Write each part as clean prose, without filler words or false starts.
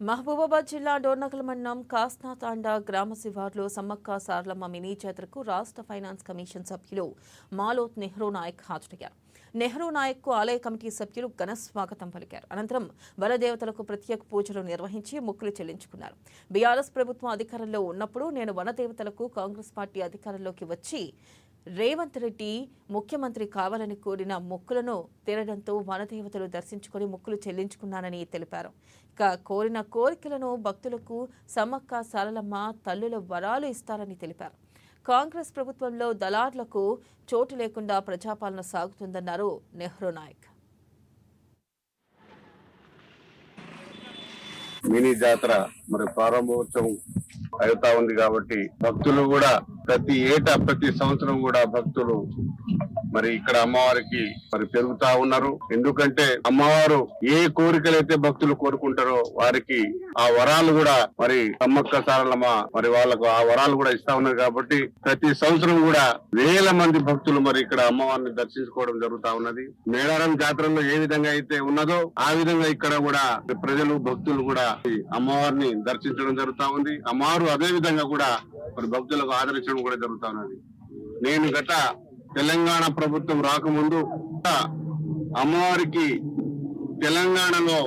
మహబూబాబాద్ జిల్లా డోర్నకల్ మండలం కాస్నాతాండ గ్రామ శివార్లో సమ్మక్క సారలమ్మ మినీ జాతరకు రాష్ట్ర ఫైనాన్స్ కమిషన్ సభ్యులు మాలోత్ నెహ్రూ నాయక్ హాజరయ్యారు. నెహ్రూ నాయక్ కు ఆలయ కమిటీ సభ్యులు ఘన స్వాగతం పలికారు. అనంతరం వనదేవతలకు ప్రత్యేక పూజలు నిర్వహించి మొక్కులు చెల్లించుకున్నారు. బీఆర్ఎస్ ప్రభుత్వం అధికారంలో ఉన్నప్పుడు నేను వనదేవతలకు కాంగ్రెస్ పార్టీ అధికారంలోకి వచ్చి రేవంత్ రెడ్డి ముఖ్యమంత్రి కావాలని కోరిన మొక్కులను తీరడంతో వనదేవతలు దర్శించుకుని మొక్కులు చెల్లించుకున్నానని తెలిపారు. ఇక కోరిన కోరికలను భక్తులకు సమ్మక్క సారలమ్మ తల్లుల వరాలు ఇస్తారని తెలిపారు. కాంగ్రెస్ ప్రభుత్వంలో దళార్లకు చోటు లేకుండా ప్రజాపాలన సాగుతుందన్నారు నెహ్రూ నాయక్. మినీ జాతర మరి ప్రారంభోత్సవం అవుతా ఉంది కాబట్టి భక్తులు కూడా ప్రతి సంవత్సరం కూడా భక్తులు మరి ఇక్కడ అమ్మవారికి మరి పెరుగుతా ఉన్నారు. ఎందుకంటే అమ్మవారు ఏ కోరికలైతే భక్తులు కోరుకుంటారో వారికి ఆ వరాలు కూడా మరి సమ్మక్క సారలమ్మ మరి వాళ్ళకు ఆ వరాలు కూడా ఇస్తా ఉన్నారు. కాబట్టి ప్రతి సంవత్సరం కూడా వేల మంది భక్తులు మరి ఇక్కడ అమ్మవారిని దర్శించుకోవడం జరుగుతా ఉన్నది. మేడారం జాతరలో ఏ విధంగా అయితే ఉన్నదో ఆ విధంగా ఇక్కడ కూడా ప్రజలు భక్తులు కూడా అమ్మవారిని దర్శించడం జరుగుతా ఉంది. అమ్మవారు అదే విధంగా కూడా మరి భక్తులకు ఆదరించడం కూడా జరుగుతా ఉన్నది. నేను గత తెలంగాణ ప్రభుత్వం రాకముందు అమ్మవారికి తెలంగాణలో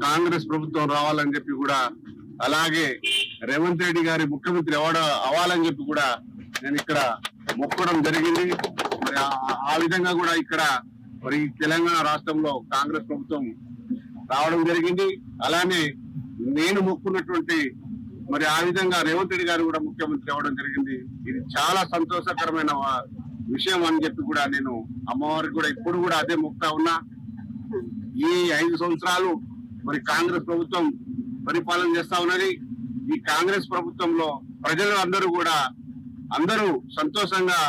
కాంగ్రెస్ ప్రభుత్వం రావాలని చెప్పి కూడా, అలాగే రేవంత్ రెడ్డి గారి ముఖ్యమంత్రి అవ్వాలని చెప్పి కూడా నేను ఇక్కడ మొక్కడం జరిగింది. మరి ఆ విధంగా కూడా ఇక్కడ మరి తెలంగాణ రాష్ట్రంలో కాంగ్రెస్ ప్రభుత్వం రావడం జరిగింది. అలానే నేను మొక్కున్నటువంటి మరి ఆ విధంగా రేవంత్ రెడ్డి గారు కూడా ముఖ్యమంత్రి అవ్వడం జరిగింది. ఇది చాలా సంతోషకరమైన విషయం అని చెప్పి కూడా నేను అమ్మవారికి కూడా ఇప్పుడు కూడా అదే మొక్కుతా ఉన్నా. ఈ 5 సంవత్సరాలు మరి కాంగ్రెస్ ప్రభుత్వం పరిపాలన చేస్తా ఉన్నది. ఈ కాంగ్రెస్ ప్రభుత్వంలో ప్రజలు అందరూ సంతోషంగా